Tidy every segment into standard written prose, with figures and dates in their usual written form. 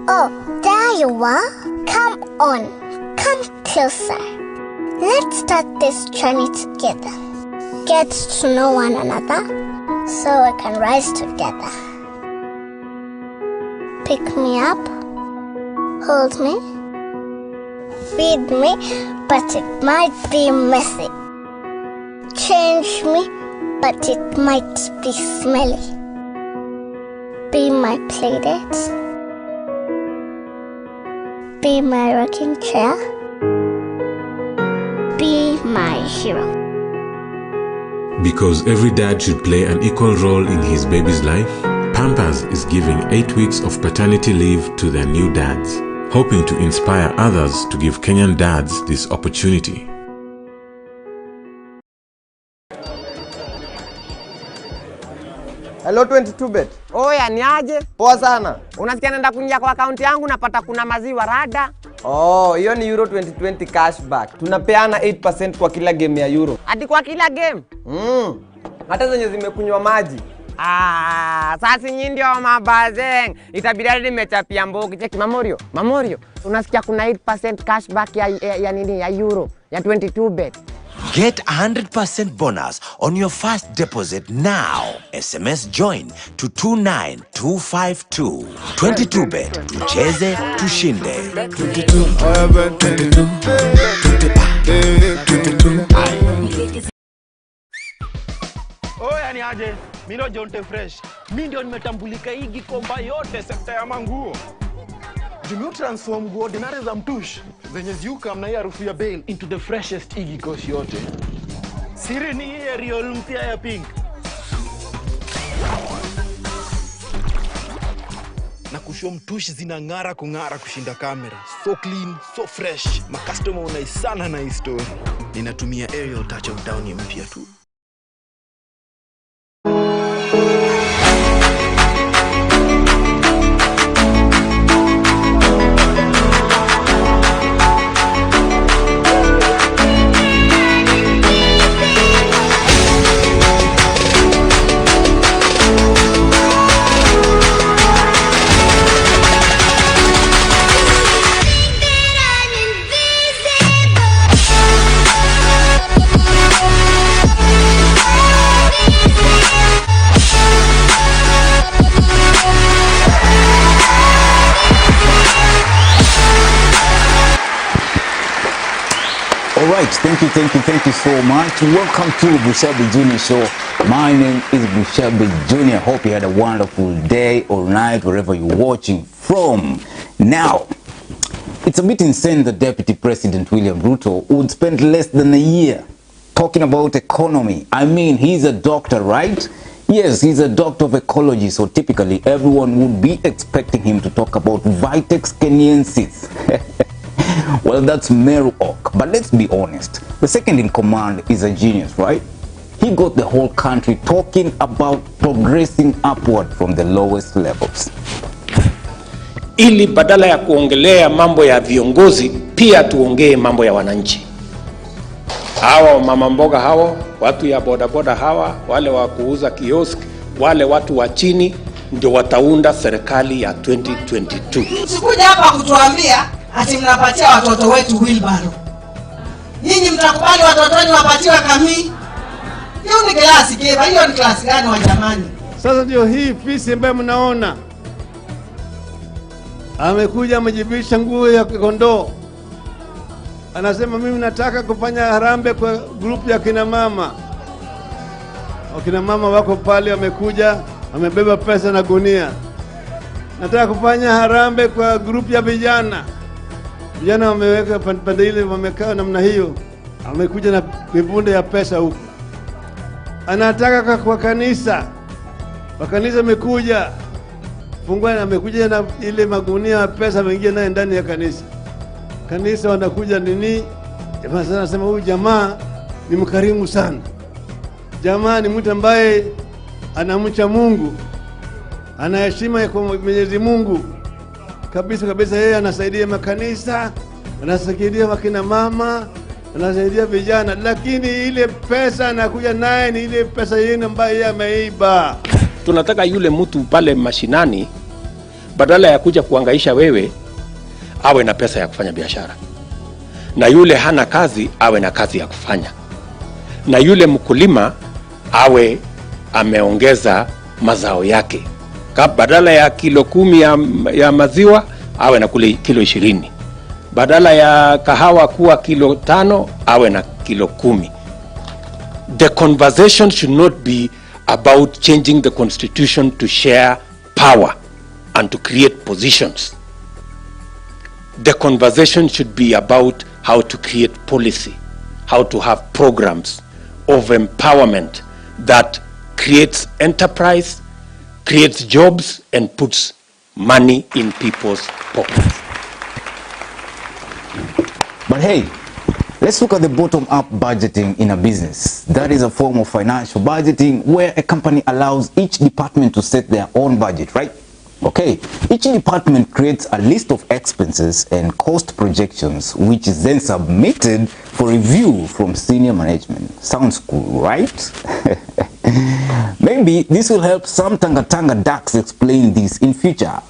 Oh, there you are. Come on, come closer. Let's start this journey together. Get to know one another so we can rise together. Pick me up, hold me, feed me, but it might be messy. Change me, but it might be smelly. Be my playdate. Be my rocking chair. Be my hero. Because every dad should play an equal role in his baby's life, Pampers is giving 8 weeks of paternity leave to their new dads, hoping to inspire others to give Kenyan dads this opportunity. Hello 22bet. Oya ni aje? Poa sana. Unasikia naenda kuingia kwa account yangu napata kuna maziwa rada. Oh, hiyo ni Euro 2020 cashback. Tunapeana 8% kwa kila game ya Euro. Hadi kwa kila game? Hata zenye zimekunywa maji. Sasa nyinyi ndio mabazeng. Itabidi hadi nimechapia mbogi. Cheki Mamorio. Unasikia kuna 8% cashback ya nini ya Euro ya 22bet. Get 100% bonus on your first deposit now. SMS join to 29252. 22bet. Tucheze, tushinde. 22. Oya ni aje? Mimi ndo Jonte Fresh. Mimi ndio nimetambulika hii Gikomba yote sekta ya manguo. Jumio transform nguo ordinary za mtush zenye ziuka mna hii harufu ya bail into the freshest igikosi yote. Siri ni hii Ariel mpya ya pink. Na kusho mtush zinang'ara kung'ara kushinda kamera. So clean, so fresh. Ma customer unaisana na hii story. Ninatumia Ariel touch of down mpya tu. Alright, thank you so much. Welcome to Bushebi Junior Show. My name is Bushebi Junior. Hope you had a wonderful day or night wherever you're watching from. Now, it's a bit insane that Deputy President William Ruto would spend less than a year talking about economy. I mean, he's a doctor, right? Yes, he's a doctor of ecology, so typically everyone would be expecting him to talk about Vitex Kenyensis. Well, that's Meru Oak, but let's be honest. The second in command is a genius, right? He got the whole country talking about progressing upward from the lowest levels. Ili badala ya kuongelea mambo ya viongozi, pia tuongee mambo ya wananchi. Hawa mama mboga hawa, watu ya bodaboda hawa, wale wa kuuza kiosk, wale watu wa chini ndio wataunda serikali ya 2022. Msikuja hapa kutuambia ati mnapatia watoto wetu wheelbarrow. Nyinyi mtakubali watoto wenu wapatiwe kamii? Hiyo ni klasi kiba, hiyo ni klasi gani wa jamani? Sasa ndio hii fisi ambaye mnaona. Amekuja amejibisha nguo ya kondoo. Anasema mimi nataka kufanya harambe kwa group ya kina mama. Wakina mama wako pale wamekuja, amebeba pesa na gunia. Nataka kufanya harambe kwa group ya vijana. Vijana wameweka pande ile wamekaa namna hiyo. Amekuja na mibunde ya pesa huko. Anataka kwa kanisa. Kwa kanisa amekuja. Fungua na amekuja na ile magunia ya pesa mengia naye ndani ya kanisa. Kanisa wanakuja nini? Jamaa sana nasema huyu jamaa ni mkarimu sana. Jamaa ni mtu ambaye anamcha Mungu. Anaheshima kwa Mwenyezi Mungu. Kabisa yeye anasaidia makanisa, anasaidia wakina mama, anasaidia vijana, lakini ile pesa anakuja naye ni ile pesa yenu ambayo yeye ameiba. Tunataka yule mtu pale mashinani badala ya kuja kuangaisha wewe, awe na pesa ya kufanya biashara, na yule hana kazi awe na kazi ya kufanya, na yule mkulima awe ameongeza mazao yake. Badala ya kilo 10 ya maziwa awe na kilo 20, badala ya kahawa kuwa kilo 5 awe na kilo 10. The conversation should not be about changing the constitution to share power and to create positions. The conversation should be about how to create policy, how to have programs of empowerment that creates enterprise, creates jobs, and puts money in people's pockets. But hey, let's look at the bottom-up budgeting in a business. That is a form of financial budgeting where a company allows each department to set their own budget, right? Okay, each department creates a list of expenses and cost projections, which is then submitted for review from senior management. Sounds cool, right? Maybe this will help some Tanga ducks explain this in future.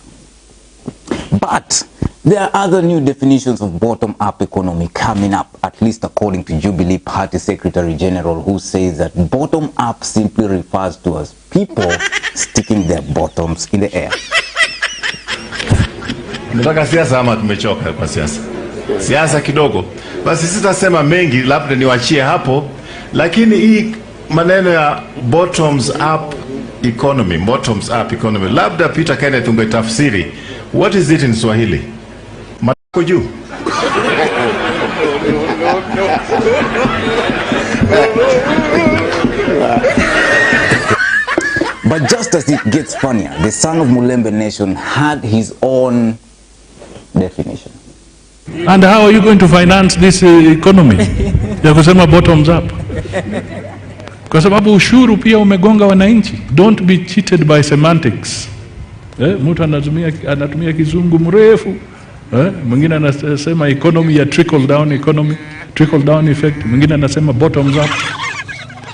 But there are other new definitions of bottom-up economy coming up, at least according to Jubilee Party Secretary General, who says that bottom-up simply refers to as people sticking their bottoms in the air. Nataka siasa ama tumechoka kwa siasa? Siasa kidogo. Basi sitasema mengi, labda niwachie hapo, lakini hii maneno ya bottoms up economy, labda Peter Kenneth ungetafsiri. What is it in Swahili? Matako juu. But just as it gets funnier, the son of Mulembe Nation had his own definition. And how are you going to finance this economy? Ya kusema bottoms up. Kwa sababu ushuru pia umegonga wananchi. Don't be cheated by semantics. Mtu anatumia kizungu mrefu. Mwingine anasema economy ya trickle down effect. Mwingine anasema bottoms up.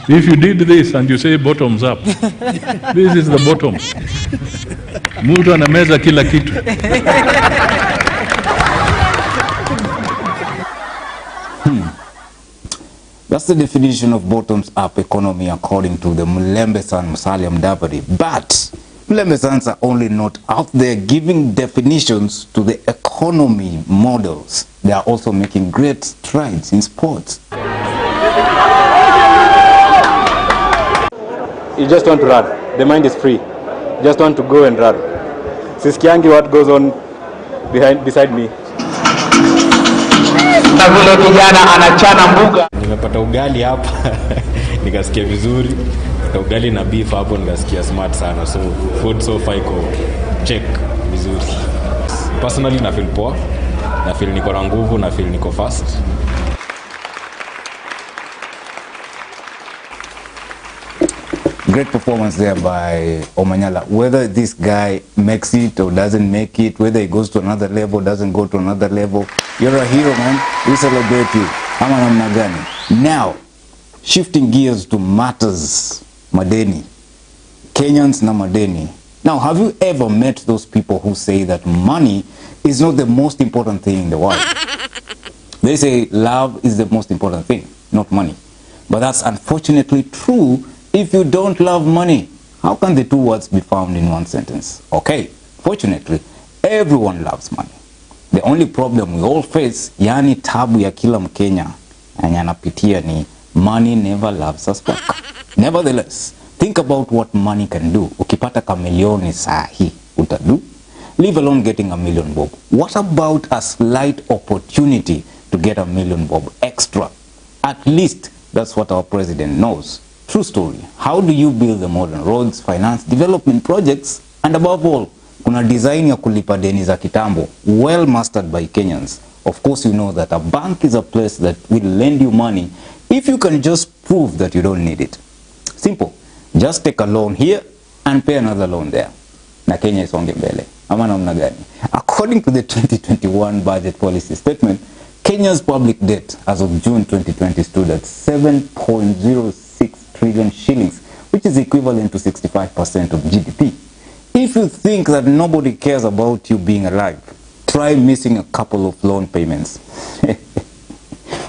If you did this and you say bottoms up, this is the bottom. Mtu anameza kila kitu. That's the definition of bottoms-up economy according to the Mulembe son Musalia Mudavadi. But Mulembe sons are only not out there giving definitions to the economy models. They are also making great strides in sports. You just want to run. The mind is free. You just want to go and run. Siskiangi what goes on beside me. Na vile kijana anachana mbuga. Nimepata ugali hapa nikasikia vizuri. Na ugali na beef hapo nikasikia smart sana. So food so far iko check vizuri. Personally na feel poa. Na feel niko na nguvu, na feel niko fast. Great performance there by Omanyala. Whether this guy makes it or doesn't make it, whether he goes to another level, doesn't go to another level, you're a hero, man. We celebrate you. Ama namna gani? Now, shifting gears to matters, madeni. Kenyans na madeni. Now, have you ever met those people who say that money is not the most important thing in the world? They say love is the most important thing, not money. But that's unfortunately true. If you don't love money, how can the two words be found in one sentence? Okay, fortunately, everyone loves money. The only problem we all face, yani tabu ya kila Mkenya, anapitia ni money never loves us back. Nevertheless, think about what money can do. Ukipata kamilioni sahi, utadu? Leave alone getting a million bob. What about a slight opportunity to get a million bob extra? At least that's what our president knows. True story. How do you build the modern roads, finance, development projects, and above all, kuna design ya kulipa deni za kitambo, well mastered by Kenyans. Of course, you know that a bank is a place that will lend you money if you can just prove that you don't need it. Simple. Just take a loan here and pay another loan there. Na Kenya isonge mbele. Ama namna gani? According to the 2021 budget policy statement, Kenya's public debt as of June 2020 stood at 7.06 trillion shillings, which is equivalent to 65% of GDP. If you think that nobody cares about you being alive, try missing a couple of loan payments.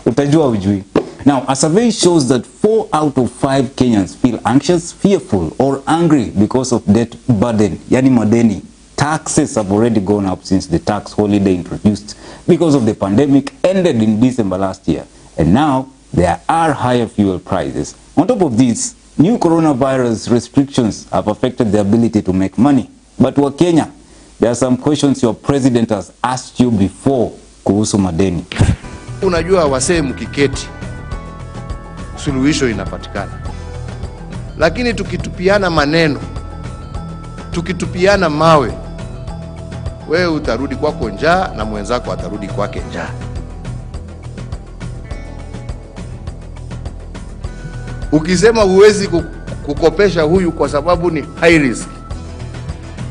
Utajua ujui. Now, a survey shows that 4 out of 5 Kenyans feel anxious, fearful, or angry because of debt burden, yani madeni. Taxes have already gone up since the tax holiday introduced because of the pandemic ended in December last year. And now, there are higher fuel prices. On top of this, new coronavirus restrictions have affected the ability to make money. But for Kenya, there are some questions your president has asked you before kuhusu madeni. Unajua wasee mkiketi, suluhisho inapatikana. Lakini tukitupiana maneno, tukitupiana mawe, wewe utarudi kwako njaa na mwenzako atarudi kwake njaa. Ukisema huwezi kukopesha huyu kwa sababu ni high risk,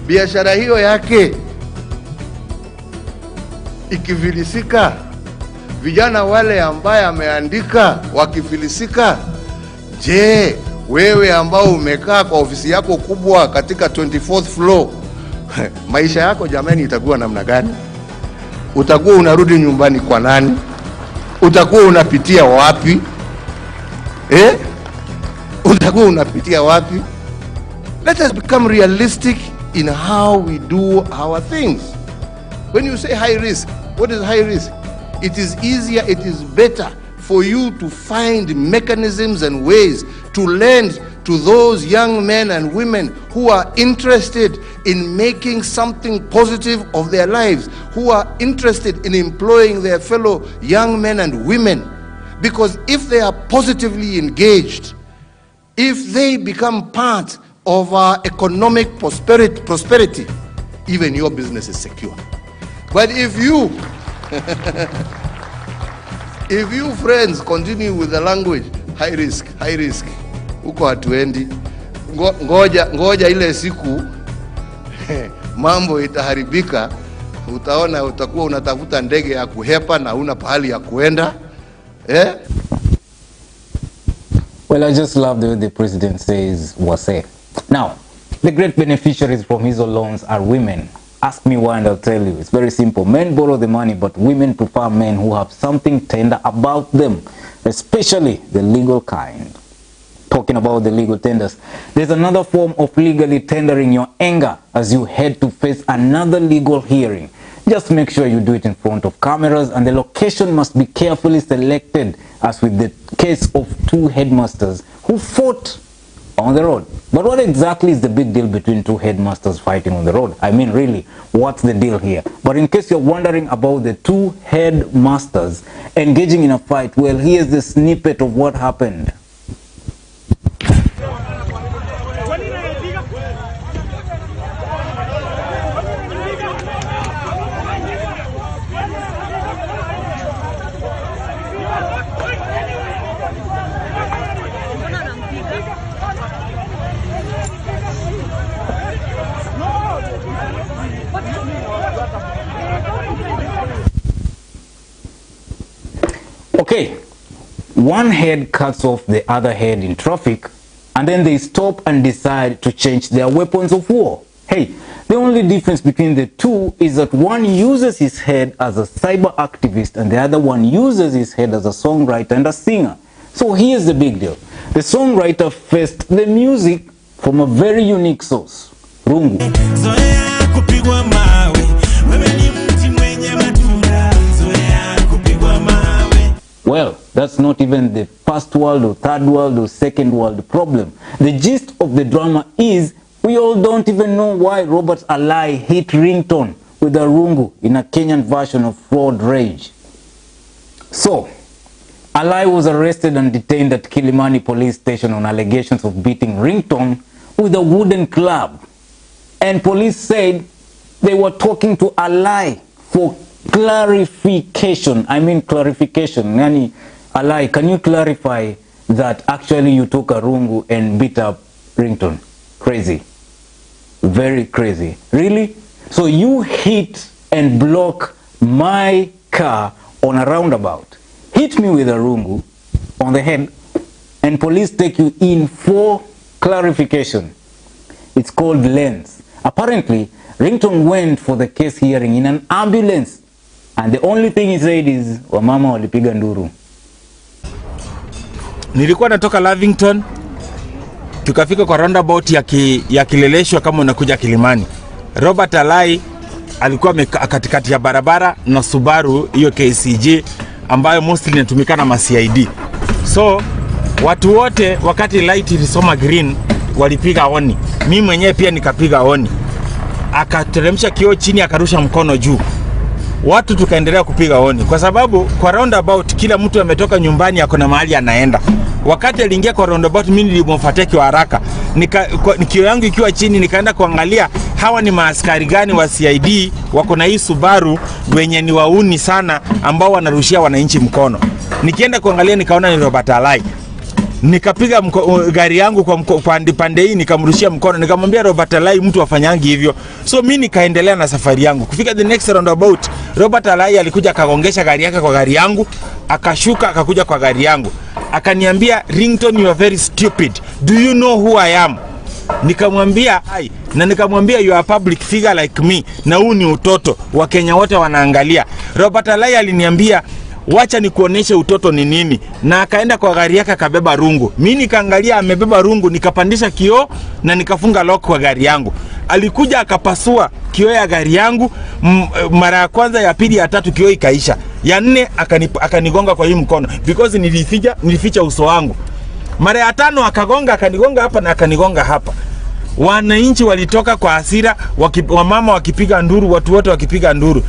biashara hiyo yake ikifilisika, vijana wale ambaye ameandika wakifilisika, je, wewe ambao umekaa kwa ofisi yako kubwa katika 24th floor, maisha yako jamani itakuwa namna gani? Utakuwa unarudi nyumbani kwa nani? Utakuwa unapitia wapi? Utakuwa unapitia wapi? Let us become realistic in how we do our things. When you say high risk, what is high risk? It is easier, it is better for you to find mechanisms and ways to lend to those young men and women who are interested in making something positive of their lives, who are interested in employing their fellow young men and women. Because if they are positively engaged, if they become part of our economic prosperity, even your business is secure. But if you if you friends continue with the language high risk, huko hatuendi. Ngoja ile siku mambo itaharibika, utaona utakuwa unatafuta ndege ya kuhepa na una pahali ya kuenda. Well, I just love the way the president says wase. Now, the great beneficiaries from his loans are women. Ask me why and I'll tell you. It's very simple. Men borrow the money, but women prefer men who have something tender about them, especially the legal kind. Talking about the legal tenders, there's another form of legally tendering your anger as you head to face another legal hearing. Just make sure you do it in front of cameras, and the location must be carefully selected, as with the case of 2 headmasters who fought on the road. But what exactly is the big deal between 2 headmasters fighting on the road? I mean, really, what's the deal here? But in case you're wondering about the 2 headmasters engaging in a fight, well, here's the snippet of what happened. Okay, one head cuts off the other head in traffic, and then they stop and decide to change their weapons of war. Hey, the only difference between the 2 is that one uses his head as a cyber activist and the other one uses his head as a songwriter and a singer. So here's the big deal. The songwriter faced the music from a very unique source, rungu. Well, that's not even the first world or third world or second world problem. The gist of the drama is we all don't even know why Robert Alai hit ringtone with a rungu in a Kenyan version of Road Rage. So, Alai was arrested and detained at Kilimani police station on allegations of beating ringtone with a wooden club. And police said they were talking to Alai for clarification. I mean clarification. Yani, Alai, can you clarify that actually you took a rungu and beat up ringtone? Crazy. Very crazy. Really? So you hit and block my car on a roundabout, hit me with a rungu on the head, and police take you in for clarification. It's called lens. Apparently, Ringtone went for the case hearing in an ambulance. And the only thing he said is, wamama walipiga nduru. Nilikuwa natoka Lavington, tukafika kwa roundabout ya Kileleshwa kama unakuja Kilimani. Robert Alai alikuwa katikati ya barabara na Subaru hiyo KCG ambayo mostly inatumika na CID. So watu wote wakati light ilisoma green walipiga honi. Mimi mwenyewe pia nikapiga honi. Akateremsha kioo chini akarusha mkono juu. Watu tukaendelea kupiga honi kwa sababu kwa roundabout kila mtu ametoka nyumbani akona mahali anaenda. Wakati aliingia kwa roundabout mimi nilimfuatia kwa haraka. Kioo yangu ikiwa chini nikaenda kuangalia hawa ni maaskari gani wa CID wako na hii Subaru wenye ni wauni sana ambao wanarushia wananchi mkono. Nikienda kuangalia nikaona ni Robert Alai. Nikapiga gari yangu kwa pande hii nikamrushia mkono, nikamwambia Robert Alai mtu afanyangi hivyo. So mimi nikaendelea na safari yangu. Kufika the next roundabout, Robert Alai alikuja akagongesha gari yake kwa gari yangu, akashuka akakuja kwa gari yangu. Akaniambia, Ringtone, you are very stupid. Do you know who I am? Nikamwambia you are a public figure like me na huu ni utoto wa Kenya wote wanaangalia. Robert Alai aliniambia wacha nikuoneshe utoto ni nini, na akaenda kwa gari yake akabeba rungu. Mimi nikaangalia amebeba rungu, nikapandisha kioo na nikafunga lock kwa gari yangu. Alikuja akapasua kioo ya gari yangu mara ya kwanza, ya pili, ya tatu kioo ikaisha. Ya nne akanigonga kwa hii mkono because nilificha uso wangu. Mara ya tano akanigonga hapa na akanigonga hapa. Wananchi walitoka kwa hasira, wamama wakipiga nduru, watu wote wakipiga nduru.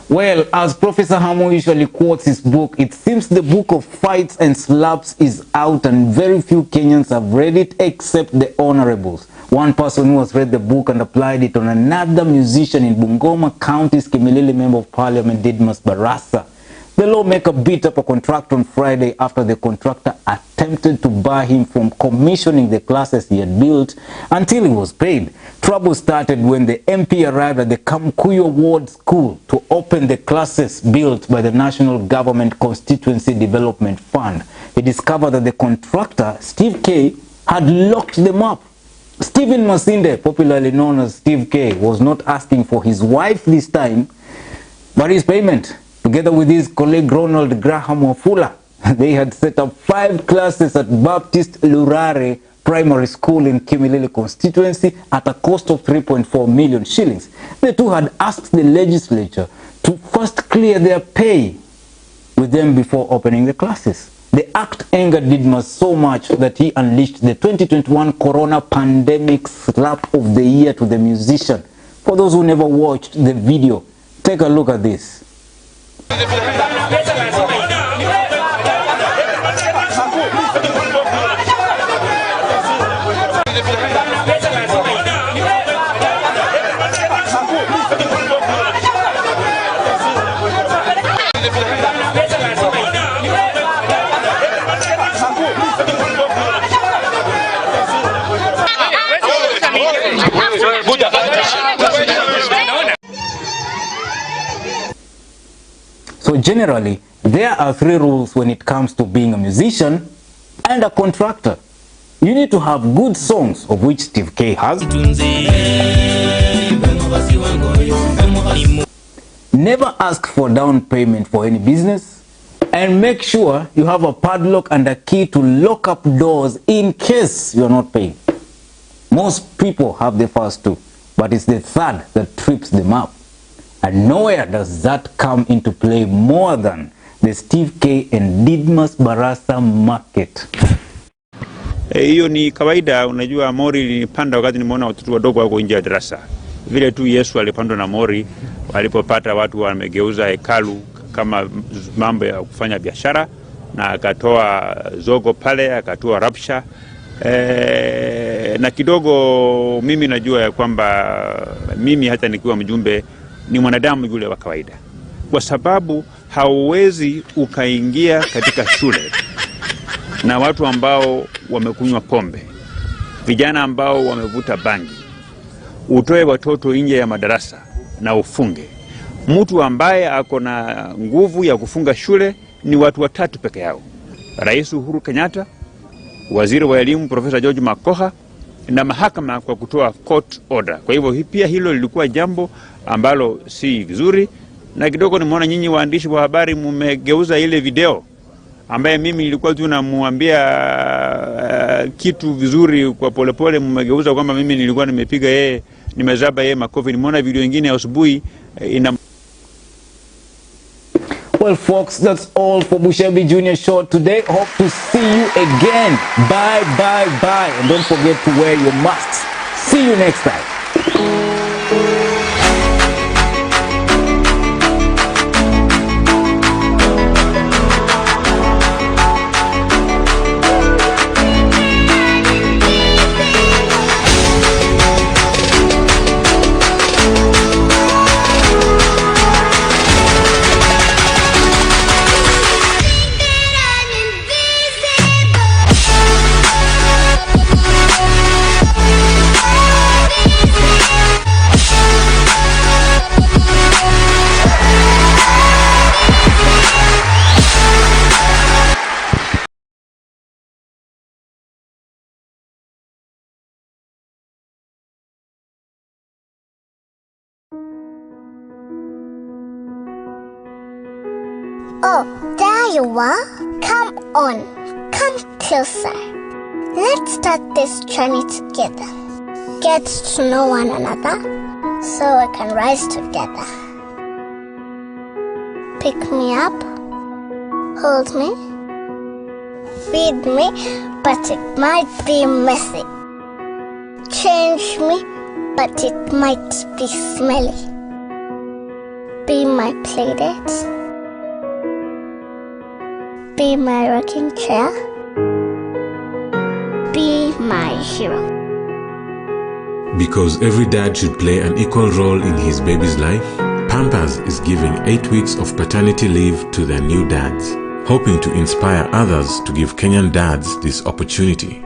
Well, as Professor Hamo usually quotes his book, it seems the book of fights and slaps is out and very few Kenyans have read it except the honorables. One person who has read the book and applied it on another musician in Bungoma County's Kimilili Member of Parliament, Didmus Barasa. The lawmaker beat up a contractor on Friday after the contractor attempted to bar him from commissioning the classes he had built until he was paid. Trouble started when the MP arrived at the Kamkuyo Ward School to open the classes built by the National Government Constituency Development Fund. He discovered that the contractor, Steve K, had locked them up. Stephen Masinde, popularly known as Steve K, was not asking for his wife this time, but his payment. Together with his colleague Ronald Graham Wafula, they had set up 5 classes at Baptist Lurare Primary School in Kimilili constituency at a cost of 3.4 million shillings. The two had asked the legislature to first clear their pay with them before opening the classes. The act angered Didmus so much that he unleashed the 2021 Corona Pandemic Slap of the Year to the musician. For those who never watched the video, take a look at this. So generally, there are 3 rules when it comes to being a musician and a contractor. You need to have good songs, of which Steve K has. Never ask for down payment for any business. And make sure you have a padlock and a key to lock up doors in case you're not paying. Most people have the first 2, but it's the third that trips them up. And nowhere does that come into play more than the Steve K and Didmus Barasa market. Hiyo ni kawaida. Unajua mori ilipanda wakati nimeona watoto wadogo wako nje ya darasa. Vile tu Yesu alipandwa na mori walipopata watu wamegeuza hekalu kama mambo ya kufanya biashara, na akatoa zogo pale, akatoa rapsha. Na kidogo mimi najua ya kwamba mimi hata nikiwa mjumbe ni mwanadamu yule wa kawaida, kwa sababu hauwezi ukaingia katika shule na watu ambao wamekunywa pombe, vijana ambao wamevuta bangi, utoe watoto nje ya madarasa na ufunge. Mtu ambaye ako na nguvu ya kufunga shule ni watu 3 peke yao: Rais Uhuru Kenyatta, Waziri wa Elimu Profesa George Makoha na mahakama kwa kutoa court order. Kwa hivyo pia hilo lilikuwa jambo ambalo si vizuri, na kidogo nimeona nyinyi waandishi wa habari mmegeuza ile video ambaye mimi nilikuwa tu namuambia kitu vizuri kwa polepole, mmegeuza kwamba mimi nilikuwa nimepiga yeye, nimezaba yeye makofi. Nimeona video nyingine ya asubuhi ina. Well, folks, that's all for Bushebi Junior Show today. Hope to see you again. Bye, bye, bye. And don't forget to wear your masks. See you next time. Oh, there you are. Come on, come closer. Let's start this journey together. Get to know one another so we can rise together. Pick me up, hold me, feed me, but it might be messy. Change me, but it might be smelly. Be my playdate. Be my rocking chair. Be my hero. Because every dad should play an equal role in his baby's life, Pampers is giving 8 weeks of paternity leave to their new dads, hoping to inspire others to give Kenyan dads this opportunity.